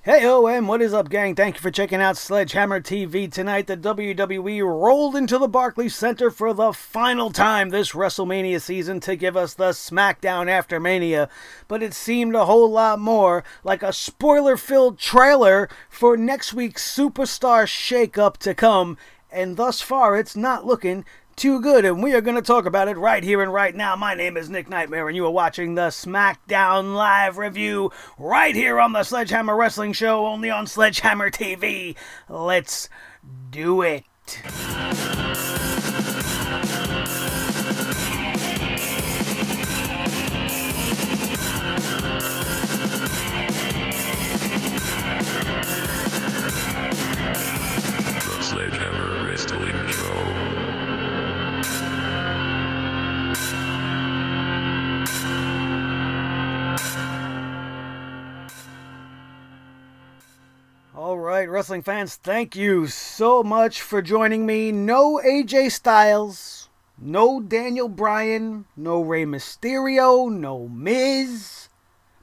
Hey-o, and what is up, gang? Thank you for checking out Sledgehammer TV tonight. The WWE rolled into the Barclays Center for the final time this WrestleMania season to give us the SmackDown after Mania, but it seemed a whole lot more like a spoiler-filled trailer for next week's Superstar Shake-Up to come, and thus far it's not looking too good, and we are going to talk about it right here and right now. My name is Nick Nightmare, and you are watching the Smackdown Live review right here on the Sledgehammer Wrestling Show, only on Sledgehammer TV. Let's do it. The Sledgehammer Wrestling Show. Alright, wrestling fans, thank you so much for joining me. No AJ Styles, no Daniel Bryan, no Rey Mysterio, no Miz.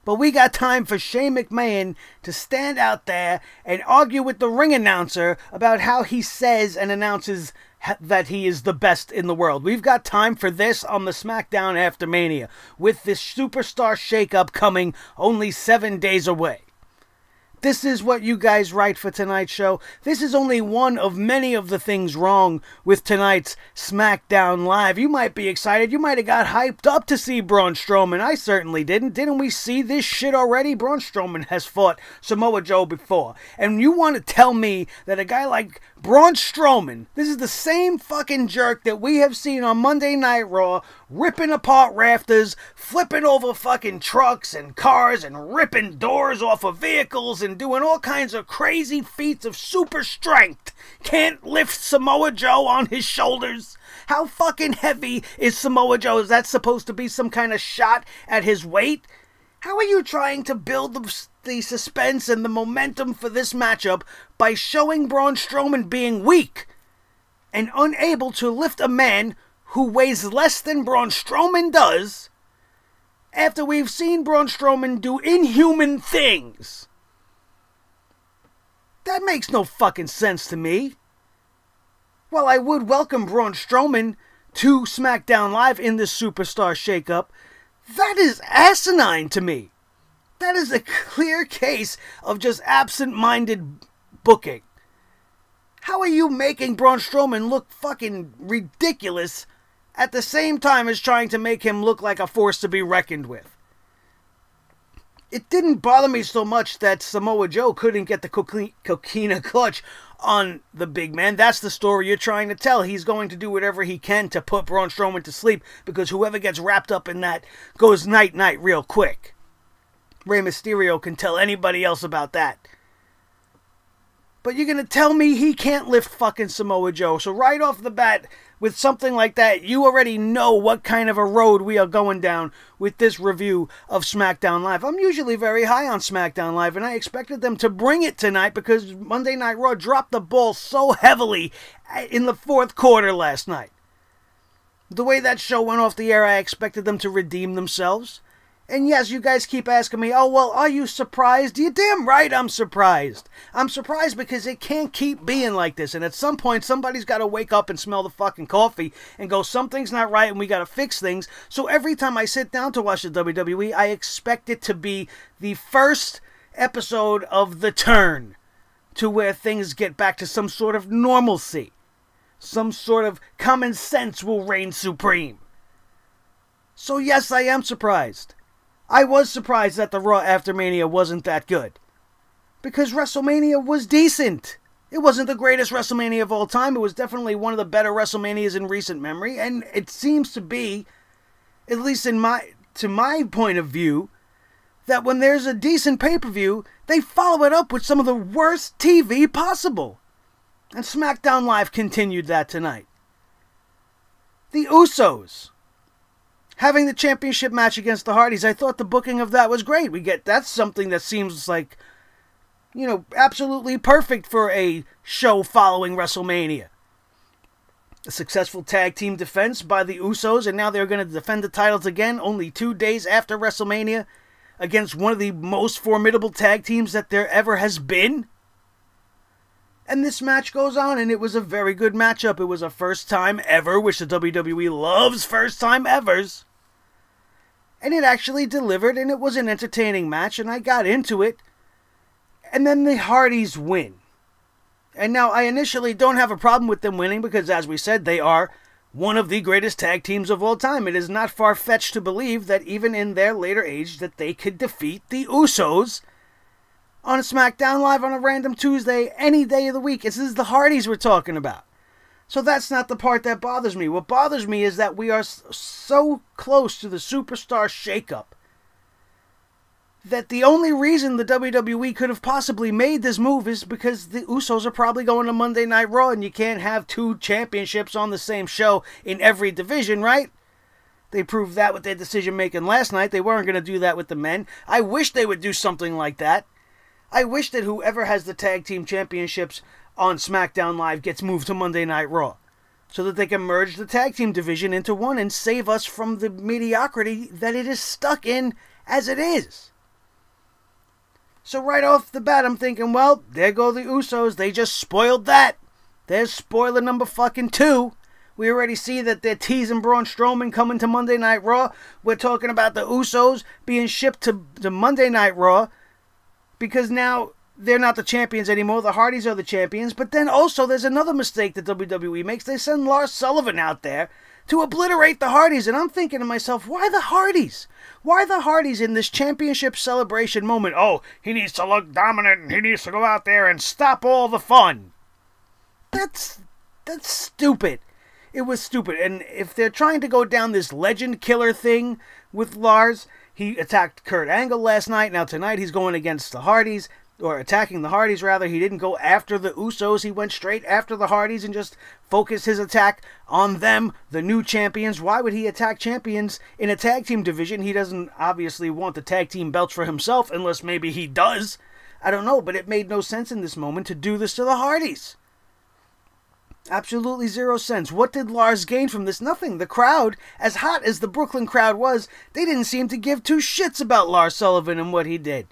But we got time for Shane McMahon to stand out there and argue with the ring announcer about how he says and announces that he is the best in the world. We've got time for this on the SmackDown after Mania, with this Superstar Shake-Up coming only 7 days away. This is what you guys write for tonight's show. This is only one of many of the things wrong with tonight's SmackDown Live. You might be excited. You might have got hyped up to see Braun Strowman. I certainly didn't. Didn't we see this shit already? Braun Strowman has fought Samoa Joe before. And you want to tell me that a guy like Braun Strowman, this is the same fucking jerk that we have seen on Monday Night Raw, ripping apart rafters, flipping over fucking trucks and cars, and ripping doors off of vehicles, and doing all kinds of crazy feats of super strength, can't lift Samoa Joe on his shoulders? How fucking heavy is Samoa Joe? Is that supposed to be some kind of shot at his weight? How are you trying to build the suspense and the momentum for this matchup by showing Braun Strowman being weak and unable to lift a man who weighs less than Braun Strowman does after we've seen Braun Strowman do inhuman things? That makes no fucking sense to me. While I would welcome Braun Strowman to SmackDown Live in this Superstar Shake-Up, that is asinine to me. That is a clear case of just absent-minded booking. How are you making Braun Strowman look fucking ridiculous at the same time as trying to make him look like a force to be reckoned with? It didn't bother me so much that Samoa Joe couldn't get the coquina clutch on the big man. That's the story you're trying to tell. He's going to do whatever he can to put Braun Strowman to sleep, because whoever gets wrapped up in that goes night-night real quick. Rey Mysterio can tell anybody else about that. But you're going to tell me he can't lift fucking Samoa Joe. So right off the bat, with something like that, you already know what kind of a road we are going down with this review of SmackDown Live. I'm usually very high on SmackDown Live, and I expected them to bring it tonight because Monday Night Raw dropped the ball so heavily in the fourth quarter last night. The way that show went off the air, I expected them to redeem themselves. And yes, you guys keep asking me, oh, well, are you surprised? You're damn right I'm surprised. I'm surprised because it can't keep being like this. And at some point, somebody's got to wake up and smell the fucking coffee and go, something's not right and we got to fix things. So every time I sit down to watch the WWE, I expect it to be the first episode of the turn to where things get back to some sort of normalcy. Some sort of common sense will reign supreme. So yes, I am surprised. I was surprised that the Raw after Mania wasn't that good, because WrestleMania was decent. It wasn't the greatest WrestleMania of all time. It was definitely one of the better WrestleManias in recent memory, and it seems to be, at least to my point of view, that when there's a decent pay-per-view, they follow it up with some of the worst TV possible. And SmackDown Live continued that tonight. The Usos having the championship match against the Hardys, I thought the booking of that was great. That's something that seems like, you know, absolutely perfect for a show following WrestleMania. A successful tag team defense by the Usos, and now they're going to defend the titles again only 2 days after WrestleMania. against one of the most formidable tag teams that there ever has been. And this match goes on, and it was a very good matchup. It was a first time ever, which the WWE loves first time evers. And it actually delivered, and it was an entertaining match, and I got into it. And then the Hardys win. And now, I initially don't have a problem with them winning, because as we said, they are one of the greatest tag teams of all time. It is not far-fetched to believe that even in their later age, that they could defeat the Usos on a SmackDown Live on a random Tuesday, any day of the week. This is the Hardys we're talking about. So that's not the part that bothers me. What bothers me is that we are so close to the superstar shakeup that the only reason the WWE could have possibly made this move is because the Usos are probably going to Monday Night Raw, and you can't have two championships on the same show in every division, right? They proved that with their decision-making last night. They weren't going to do that with the men. I wish they would do something like that. I wish that whoever has the tag team championships on SmackDown Live gets moved to Monday Night Raw, so that they can merge the tag team division into one and save us from the mediocrity that it is stuck in as it is. So right off the bat, I'm thinking, well, there go the Usos. They just spoiled that. There's spoiler number fucking 2. We already see that they're teasing Braun Strowman coming to Monday Night Raw. We're talking about the Usos being shipped to Monday Night Raw because now they're not the champions anymore. The Hardys are the champions. But then also there's another mistake that WWE makes. They send Lars Sullivan out there to obliterate the Hardys. And I'm thinking to myself, why the Hardys? Why the Hardys in this championship celebration moment? Oh, he needs to look dominant and he needs to go out there and stop all the fun. That's stupid. It was stupid. And if they're trying to go down this legend killer thing with Lars, he attacked Kurt Angle last night. Now tonight he's going against the Hardys. Or attacking the Hardys, rather. He didn't go after the Usos. He went straight after the Hardys and just focused his attack on them, the new champions. Why would he attack champions in a tag team division? He doesn't obviously want the tag team belts for himself, unless maybe he does. I don't know, but it made no sense in this moment to do this to the Hardys. Absolutely zero sense. What did Lars gain from this? Nothing. The crowd, as hot as the Brooklyn crowd was, they didn't seem to give two shits about Lars Sullivan and what he did.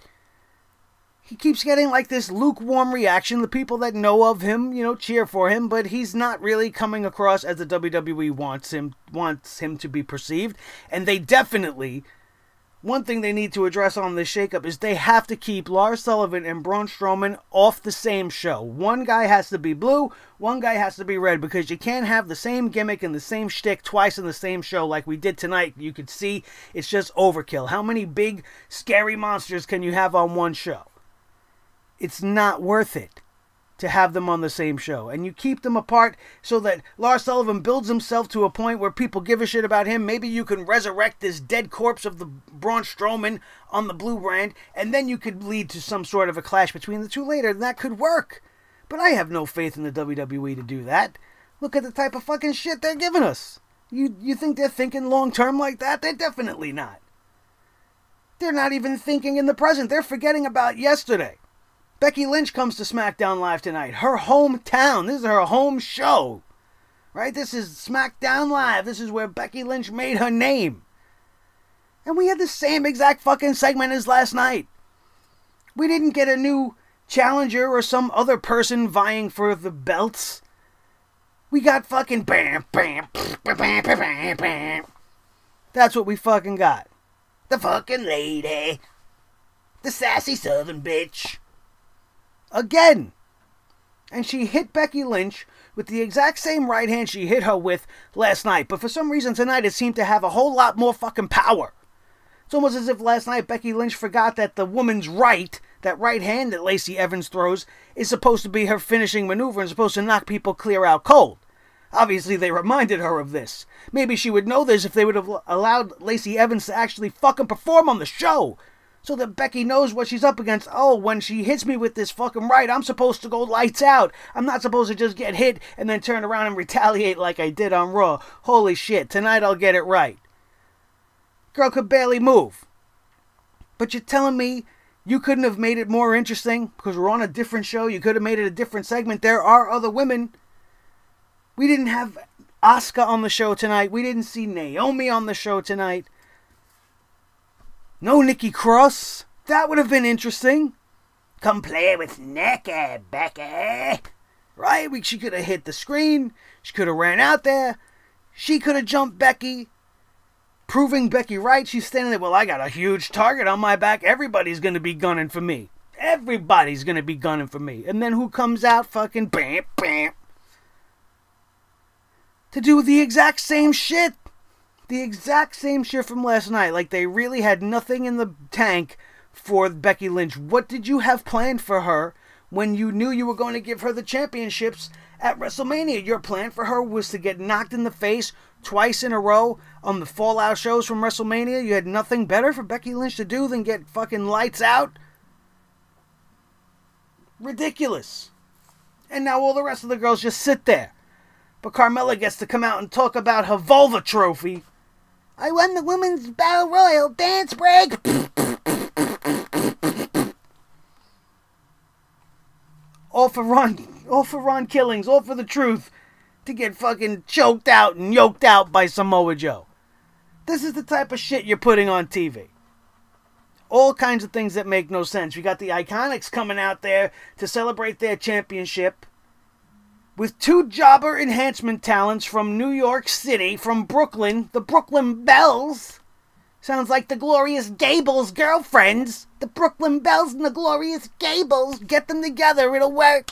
He keeps getting like this lukewarm reaction. The people that know of him, cheer for him, but he's not really coming across as the WWE wants him to be perceived. And they definitely, one thing they need to address on this shakeup is they have to keep Lars Sullivan and Braun Strowman off the same show. One guy has to be blue, one guy has to be red, because you can't have the same gimmick and the same shtick twice in the same show like we did tonight. You could see it's just overkill. How many big, scary monsters can you have on one show? It's not worth it to have them on the same show. And you keep them apart so that Lars Sullivan builds himself to a point where people give a shit about him. Maybe you can resurrect this dead corpse of the Braun Strowman on the blue brand, and then you could lead to some sort of a clash between the two later, and that could work. But I have no faith in the WWE to do that. Look at the type of fucking shit they're giving us. You think they're thinking long-term like that? They're definitely not. They're not even thinking in the present. They're forgetting about yesterday. Becky Lynch comes to SmackDown Live tonight. Her hometown. This is her home show. Right? This is SmackDown Live. This is where Becky Lynch made her name. And we had the same exact fucking segment as last night. We didn't get a new challenger or some other person vying for the belts. We got fucking bam, bam, bam, bam, bam, bam. That's what we fucking got. The fucking lady. The sassy southern bitch. Again. And she hit Becky Lynch with the exact same right hand she hit her with last night. But for some reason tonight it seemed to have a whole lot more fucking power. It's almost as if last night Becky Lynch forgot that the woman's right, that right hand that Lacey Evans throws, is supposed to be her finishing maneuver and supposed to knock people clear out cold. Obviously they reminded her of this. Maybe she would know this if they would have allowed Lacey Evans to actually fucking perform on the show. So that Becky knows what she's up against. Oh, when she hits me with this fucking right, I'm supposed to go lights out. I'm not supposed to just get hit and then turn around and retaliate like I did on Raw. Holy shit, tonight I'll get it right. Girl could barely move. But you're telling me you couldn't have made it more interesting because we're on a different show? You could have made it a different segment. There are other women. We didn't have Asuka on the show tonight. We didn't see Naomi on the show tonight. No Nikki Cross. That would have been interesting. Come play with Nikki, Becky. Right? She could have hit the screen. She could have ran out there. She could have jumped Becky. Proving Becky right. She's standing there. Well, I got a huge target on my back. Everybody's going to be gunning for me. Everybody's going to be gunning for me. And then who comes out? Fucking bam, bam. To do the exact same shit. The exact same shit from last night. Like they really had nothing in the tank for Becky Lynch. What did you have planned for her when you knew you were going to give her the championships at WrestleMania? Your plan for her was to get knocked in the face twice in a row on the Fallout shows from WrestleMania. You had nothing better for Becky Lynch to do than get fucking lights out? Ridiculous. And now all the rest of the girls just sit there. But Carmella gets to come out and talk about her vulva trophy. I won the Women's Battle Royal dance break. All for Ron Killings, all for the truth, to get fucking choked out and yoked out by Samoa Joe. This is the type of shit you're putting on TV. All kinds of things that make no sense. We got the Iconics coming out there to celebrate their championship with two jobber enhancement talents from New York City, from Brooklyn, the Brooklyn Bells. Sounds like the Glorious Gables girlfriends. The Brooklyn Bells and the Glorious Gables. Get them together, it'll work.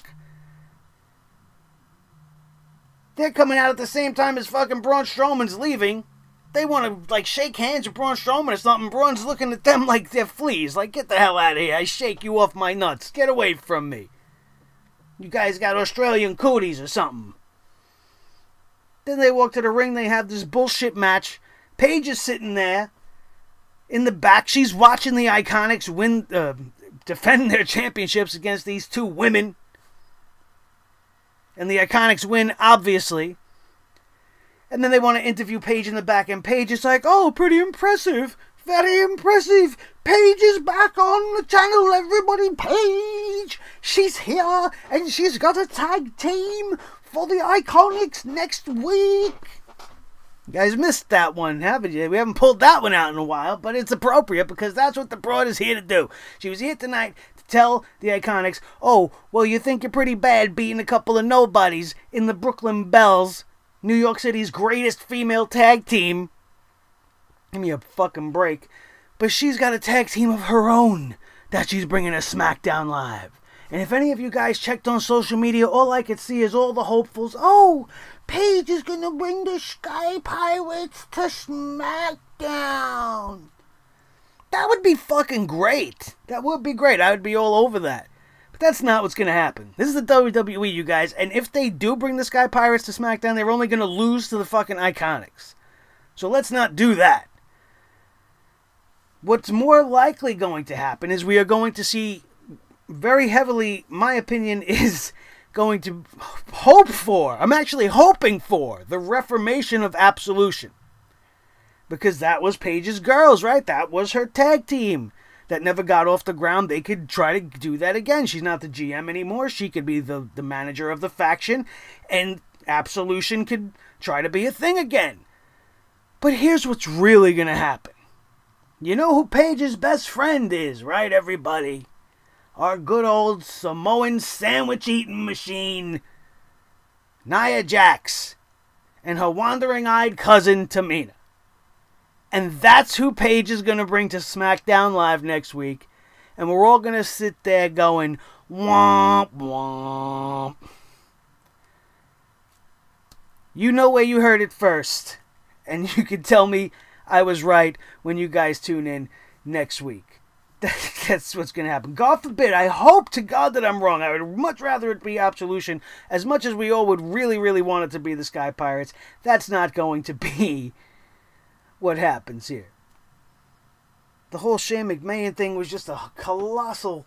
They're coming out at the same time as fucking Braun Strowman's leaving. They want to, like, shake hands with Braun Strowman or something. Braun's looking at them like they're fleas. Like, get the hell out of here. I shake you off my nuts. Get away from me. You guys got Australian cooties or something. Then they walk to the ring. They have this bullshit match. Paige is sitting there in the back. She's watching the Iconics defend their championships against these two women. And the Iconics win, obviously. And then they want to interview Paige in the back. And Paige is like, oh, pretty impressive. Very impressive. Paige is back on the channel, everybody. Paige. She's here. And she's got a tag team for the Iconics next week. You guys missed that one, haven't you? We haven't pulled that one out in a while. But it's appropriate because that's what the broad is here to do. She was here tonight to tell the Iconics, oh, well, you think you're pretty bad beating a couple of nobodies in the Brooklyn Bells, New York City's greatest female tag team. Give me a fucking break. But she's got a tag team of her own that she's bringing to SmackDown Live. And if any of you guys checked on social media, all I could see is all the hopefuls. Oh, Paige is going to bring the Sky Pirates to SmackDown. That would be fucking great. That would be great. I would be all over that. But that's not what's going to happen. This is the WWE, you guys. And if they do bring the Sky Pirates to SmackDown, they're only going to lose to the fucking Iconics. So let's not do that. What's more likely going to happen is we are going to see very heavily, my opinion is going to hope for, I'm actually hoping for, the reformation of Absolution. Because that was Paige's girls, right? That was her tag team that never got off the ground. They could try to do that again. She's not the GM anymore. She could be the manager of the faction. And Absolution could try to be a thing again. But here's what's really going to happen. You know who Paige's best friend is, right, everybody? Our good old Samoan sandwich-eating machine, Nia Jax, and her wandering-eyed cousin, Tamina. And that's who Paige is going to bring to SmackDown Live next week. And we're all going to sit there going, womp, womp. You know where you heard it first. And you can tell me I was right when you guys tune in next week. That's what's going to happen. God forbid. I hope to God that I'm wrong. I would much rather it be Absolution. As much as we all would really, really want it to be the Sky Pirates, that's not going to be what happens here. The whole Shane McMahon thing was just a colossal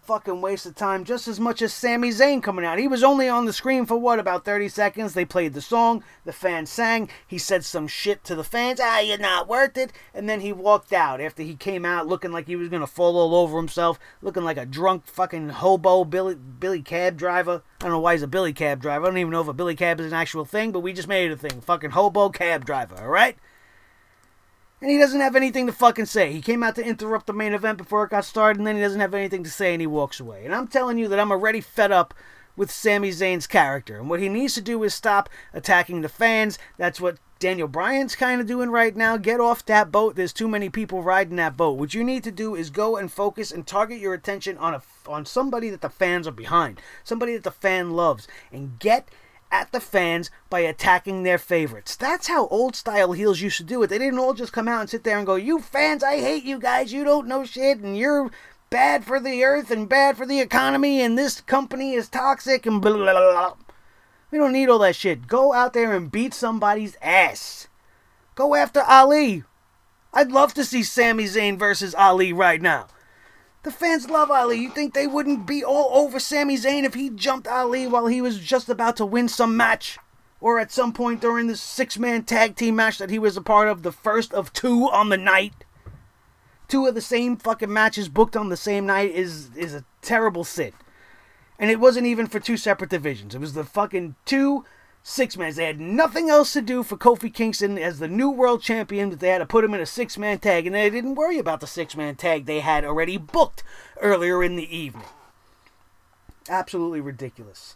fucking waste of time, just as much as Sami Zayn coming out. He was only on the screen for what, about 30 seconds? They played the song, the fans sang, he said some shit to the fans, you're not worth it, and then he walked out after he came out looking like he was going to fall all over himself, looking like a drunk fucking hobo Billy Cab driver. I don't know why he's a Billy Cab driver. I don't even know if a Billy Cab is an actual thing, but we just made it a thing. Fucking hobo cab driver, alright? And he doesn't have anything to fucking say. He came out to interrupt the main event before it got started, and then he doesn't have anything to say, and he walks away. And I'm telling you that I'm already fed up with Sami Zayn's character. And what he needs to do is stop attacking the fans. That's what Daniel Bryan's kind of doing right now. Get off that boat. There's too many people riding that boat. What you need to do is go and focus and target your attention on somebody that the fans are behind. Somebody that the fan loves. And get at the fans by attacking their favorites. That's how old-style heels used to do it. They didn't all just come out and sit there and go, "You fans, I hate you guys. You don't know shit, and you're bad for the earth and bad for the economy, and this company is toxic," and blah, blah, blah, blah. We don't need all that shit. Go out there and beat somebody's ass. Go after Ali. I'd love to see Sami Zayn versus Ali right now. The fans love Ali. You think they wouldn't be all over Sami Zayn if he jumped Ali while he was just about to win some match? Or at some point during this 6-man tag team match that he was a part of, the first of 2 on the night? 2 of the same fucking matches booked on the same night is a terrible sin. And it wasn't even for 2 separate divisions. It was the fucking 2 6-mans. They had nothing else to do for Kofi Kingston as the new world champion, but they had to put him in a 6-man tag, and they didn't worry about the 6-man tag they had already booked earlier in the evening. Absolutely ridiculous.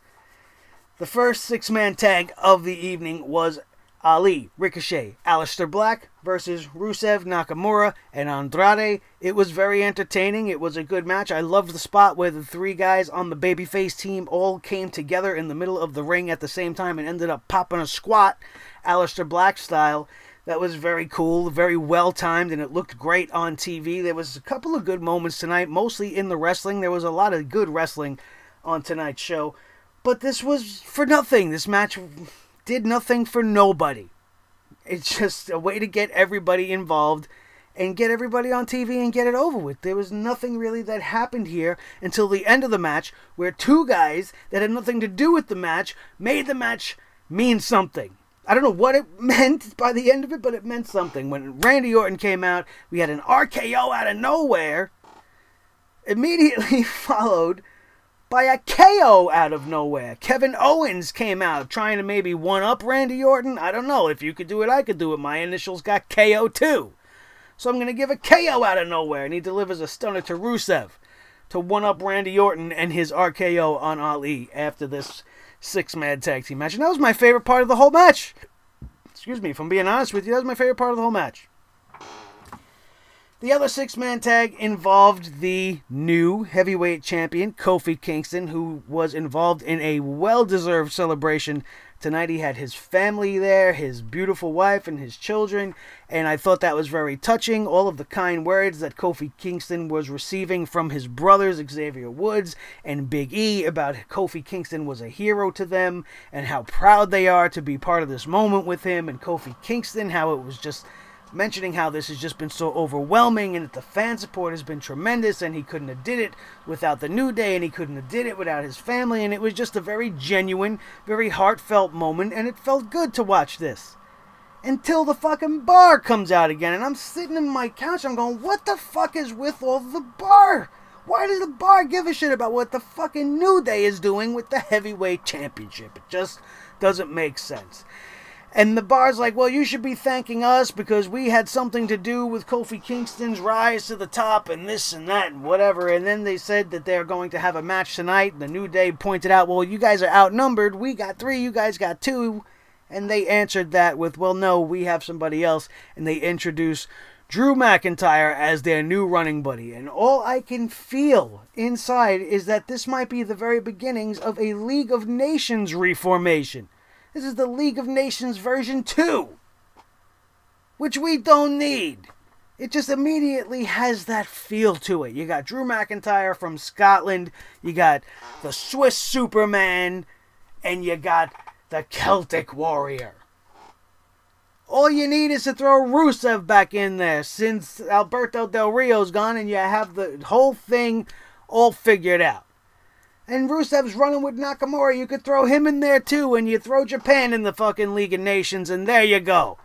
The first 6-man tag of the evening was Ali, Ricochet, Aleister Black versus Rusev, Nakamura, and Andrade. It was very entertaining. It was a good match. I loved the spot where the 3 guys on the babyface team all came together in the middle of the ring at the same time and ended up popping a squat, Aleister Black style. That was very cool, very well timed, and it looked great on TV. There was a couple of good moments tonight, mostly in the wrestling. There was a lot of good wrestling on tonight's show. But this was for nothing. This match did nothing for nobody. It's just a way to get everybody involved and get everybody on TV and get it over with. There was nothing really that happened here until the end of the match, where 2 guys that had nothing to do with the match made the match mean something. I don't know what it meant by the end of it, but it meant something. When Randy Orton came out, we had an RKO out of nowhere, immediately followed by a KO out of nowhere. Kevin Owens came out trying to maybe one-up Randy Orton. I don't know. If you could do it, I could do it. My initials got KO too. So I'm going to give a KO out of nowhere. And he delivers a stunner to Rusev to one-up Randy Orton and his RKO on Ali after this 6-man tag team match. And that was my favorite part of the whole match. Excuse me, if I'm being honest with you, that was my favorite part of the whole match. The other 6-man tag involved the new heavyweight champion, Kofi Kingston, who was involved in a well-deserved celebration. Tonight he had his family there, his beautiful wife and his children, and I thought that was very touching. All of the kind words that Kofi Kingston was receiving from his brothers, Xavier Woods and Big E, about Kofi Kingston was a hero to them, and how proud they are to be part of this moment with him, and Kofi Kingston, how it was just mentioning how this has just been so overwhelming and that the fan support has been tremendous, and he couldn't have did it without the New Day, and he couldn't have did it without his family, and it was just a very genuine, very heartfelt moment, and it felt good to watch this. Until the fucking bar comes out again, and I'm sitting in my couch, I'm going, what the fuck is with all the bar? Why does the bar give a shit about what the fucking New Day is doing with the heavyweight championship? It just doesn't make sense. And the bar's like, well, you should be thanking us because we had something to do with Kofi Kingston's rise to the top and this and that and whatever. And then they said that they're going to have a match tonight. The New Day pointed out, well, you guys are outnumbered. We got 3, you guys got 2. And they answered that with, well, no, we have somebody else. And they introduced Drew McIntyre as their new running buddy. And all I can feel inside is that this might be the very beginnings of a League of Nations reformation. This is the League of Nations version 2, which we don't need. It just immediately has that feel to it. You got Drew McIntyre from Scotland, you got the Swiss Superman, and you got the Celtic Warrior. All you need is to throw Rusev back in there since Alberto Del Rio's gone, and you have the whole thing all figured out. And Rusev's running with Nakamura. You could throw him in there too, and you throw Japan in the fucking League of Nations, and there you go.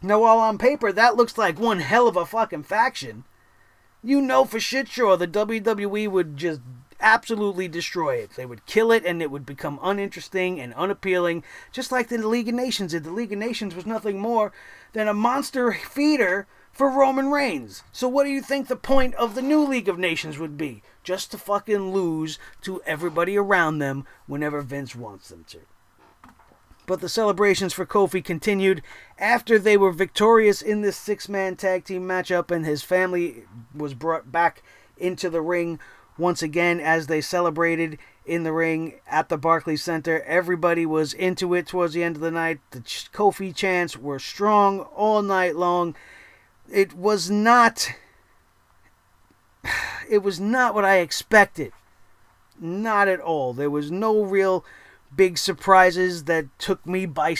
Now, all on paper, that looks like one hell of a fucking faction. You know for shit sure the WWE would just absolutely destroy it. They would kill it, and it would become uninteresting and unappealing, just like the League of Nations did. The League of Nations was nothing more than a monster feeder for Roman Reigns. So what do you think the point of the new League of Nations would be? Just to fucking lose to everybody around them whenever Vince wants them to. But the celebrations for Kofi continued after they were victorious in this six-man tag team matchup, and his family was brought back into the ring once again as they celebrated in the ring at the Barclays Center. Everybody was into it towards the end of the night. The Kofi chants were strong all night long. It was not what I expected. Not at all. There was no real big surprises that took me by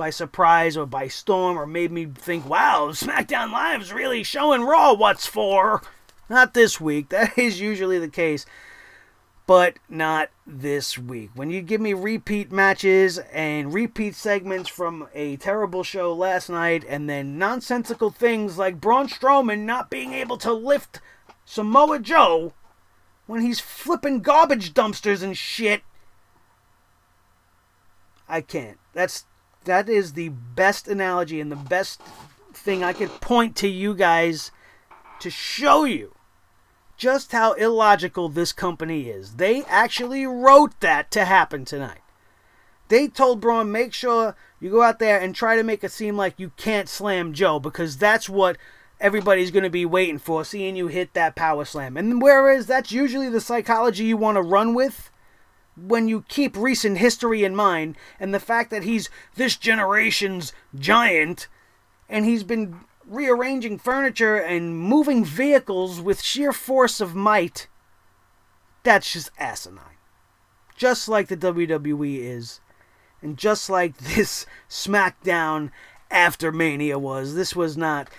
surprise or by storm or made me think, wow, SmackDown Live's really showing Raw what's for. Not this week. That is usually the case. But not this week. When you give me repeat matches and repeat segments from a terrible show last night, and then nonsensical things like Braun Strowman not being able to lift Samoa Joe when he's flipping garbage dumpsters and shit, I can't. That is the best analogy and the best thing I could point to you guys to show you just how illogical this company is. They actually wrote that to happen tonight. They told Braun, make sure you go out there and try to make it seem like you can't slam Joe, because that's what everybody's going to be waiting for, seeing you hit that power slam. And whereas that's usually the psychology you want to run with, when you keep recent history in mind, and the fact that he's this generation's giant, and he's been rearranging furniture and moving vehicles with sheer force of might, that's just asinine. Just like the WWE is, and just like this SmackDown after Mania was. This was not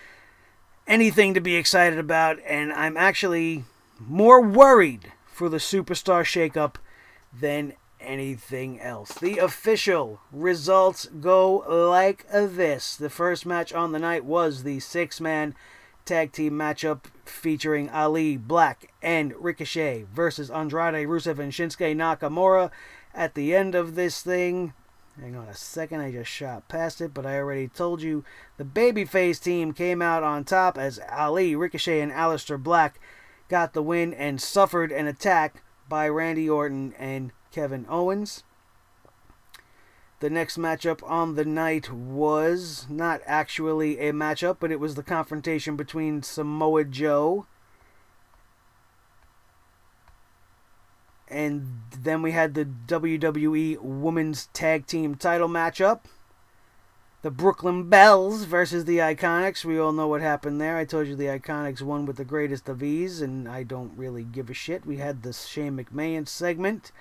anything to be excited about, and I'm actually more worried for the Superstar shakeup than anything else. The official results go like this. The first match on the night was the six-man tag team matchup featuring Ali, Black, and Ricochet versus Andrade, Rusev, and Shinsuke Nakamura. At the end of this thing, hang on a second, I just shot past it, but I already told you, the babyface team came out on top as Ali, Ricochet, and Aleister Black got the win and suffered an attack by Randy Orton and Kevin Owens. The next matchup on the night was not actually a matchup, but it was the confrontation between Samoa Joe, and then we had the WWE Women's Tag Team title matchup. The Brooklyn Bells versus the Iconics. We all know what happened there. I told you the Iconics won with the greatest of ease, and I don't really give a shit. We had the Shane McMahon segment.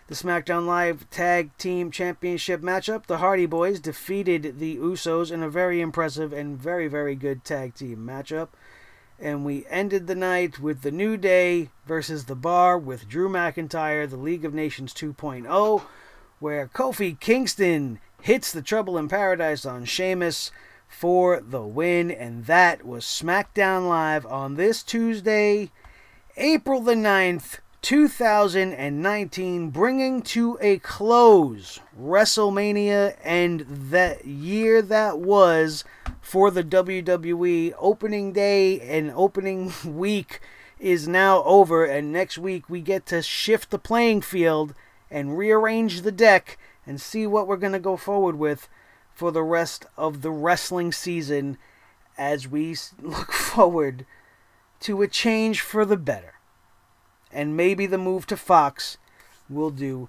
The SmackDown Live Tag Team Championship matchup. The Hardy Boys defeated the Usos in a very impressive and very, very good tag team matchup. And we ended the night with the New Day versus The Bar with Drew McIntyre, the League of Nations 2.0, where Kofi Kingston hits the Trouble in Paradise on Sheamus for the win. And that was SmackDown Live on this Tuesday, April the 9th, 2019, bringing to a close WrestleMania and that year that was for the WWE. Opening day and opening week is now over, and next week we get to shift the playing field and rearrange the deck and see what we're going to go forward with for the rest of the wrestling season as we look forward to a change for the better. And maybe the move to Fox will do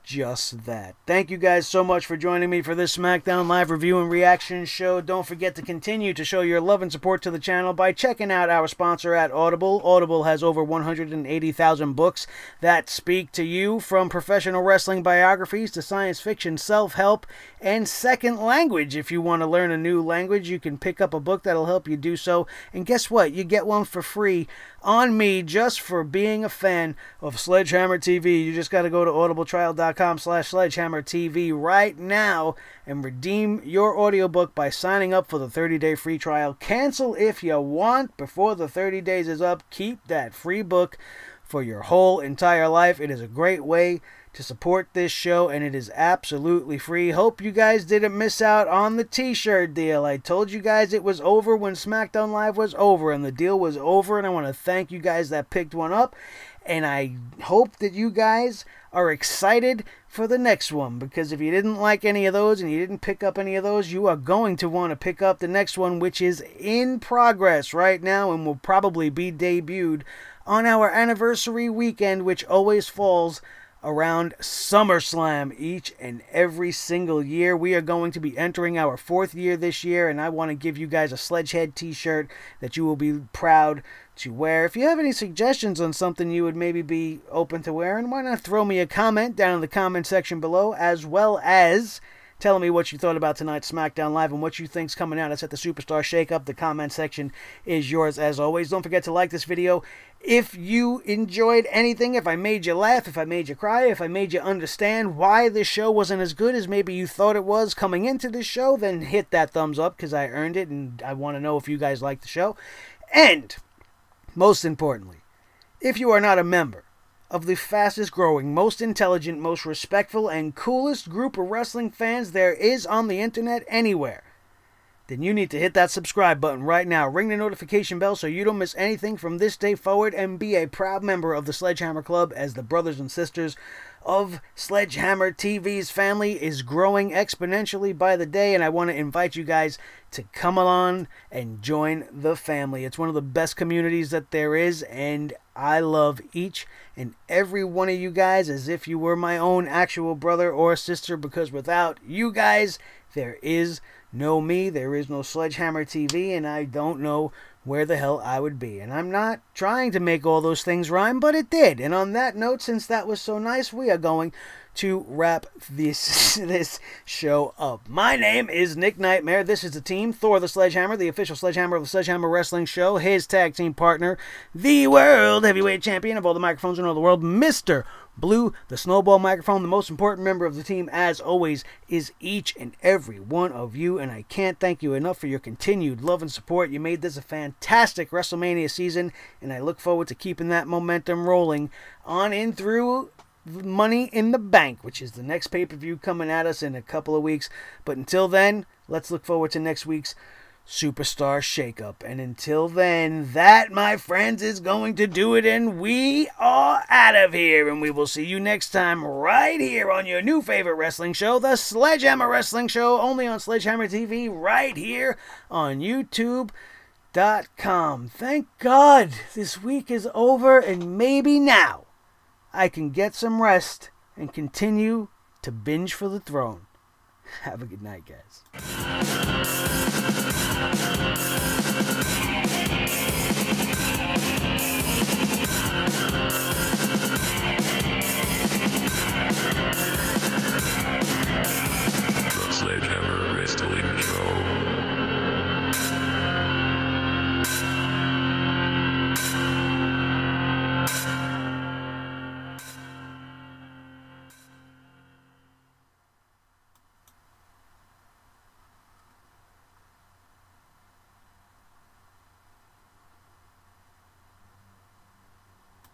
just that. Thank you guys so much for joining me for this SmackDown Live review and reaction show. Don't forget to continue to show your love and support to the channel by checking out our sponsor at Audible. Audible has over 180,000 books that speak to you, from professional wrestling biographies to science fiction, self-help, and second language. If you want to learn a new language, you can pick up a book that'll help you do so. And guess what? You get one for free on me just for being a fan of Sledgehammer TV. You just got to go to audibletrial.com/SledgehammerTV right now and redeem your audiobook by signing up for the 30-day free trial. Cancel if you want before the 30 days is up. Keep that free book for your whole entire life. It is a great way to support this show, and it is absolutely free. Hope you guys didn't miss out on the t-shirt deal. I told you guys it was over when SmackDown Live was over, and the deal was over, and I want to thank you guys that picked one up, and I hope that you guys are excited for the next one, because if you didn't like any of those and you didn't pick up any of those, you are going to want to pick up the next one, which is in progress right now and will probably be debuted on our anniversary weekend, which always falls around SummerSlam each and every single year. We are going to be entering our 4th year this year, and I want to give you guys a Sledgehead t-shirt that you will be proud to wear. If you have any suggestions on something you would maybe be open to wearing, why not throw me a comment down in the comment section below, as well as telling me what you thought about tonight's SmackDown Live and what you think's coming out. It's at the Superstar Shakeup. The comment section is yours as always. Don't forget to like this video if you enjoyed anything, if I made you laugh, if I made you cry, if I made you understand why this show wasn't as good as maybe you thought it was coming into this show, then hit that thumbs up because I earned it and I want to know if you guys like the show. And most importantly, if you are not a member of the fastest growing, most intelligent, most respectful, and coolest group of wrestling fans there is on the internet anywhere, then you need to hit that subscribe button right now. Ring the notification bell so you don't miss anything from this day forward, and be a proud member of the Sledgehammer Club, as the brothers and sisters of Sledgehammer TV's family is growing exponentially by the day, and I want to invite you guys to come along and join the family. It's one of the best communities that there is, and I love each and every one of you guys as if you were my own actual brother or sister, because without you guys, there is no me, there is no Sledgehammer TV, and I don't know where the hell I would be. And I'm not trying to make all those things rhyme, but it did. And on that note, since that was so nice, we are going to wrap this show up. My name is Nick Nightmare. This is the team, Thor the Sledgehammer, the official Sledgehammer of the Sledgehammer Wrestling Show. His tag team partner, the World Heavyweight Champion of all the microphones in all the world, Mr. Blue, the Snowball Microphone. The most important member of the team, as always, is each and every one of you, and I can't thank you enough for your continued love and support. You made this a fantastic WrestleMania season, and I look forward to keeping that momentum rolling on in through Money in the Bank, which is the next pay-per-view coming at us in a couple of weeks. But until then, let's look forward to next week's Superstar Shakeup. And until then, that, my friends, is going to do it, and we are out of here. And we will see you next time right here on your new favorite wrestling show, the Sledgehammer Wrestling Show, only on Sledgehammer TV, right here on YouTube.com. Thank God this week is over, and maybe now I can get some rest and continue to binge for the throne. Have a good night, guys. The Sledgehammer Wrestling Show.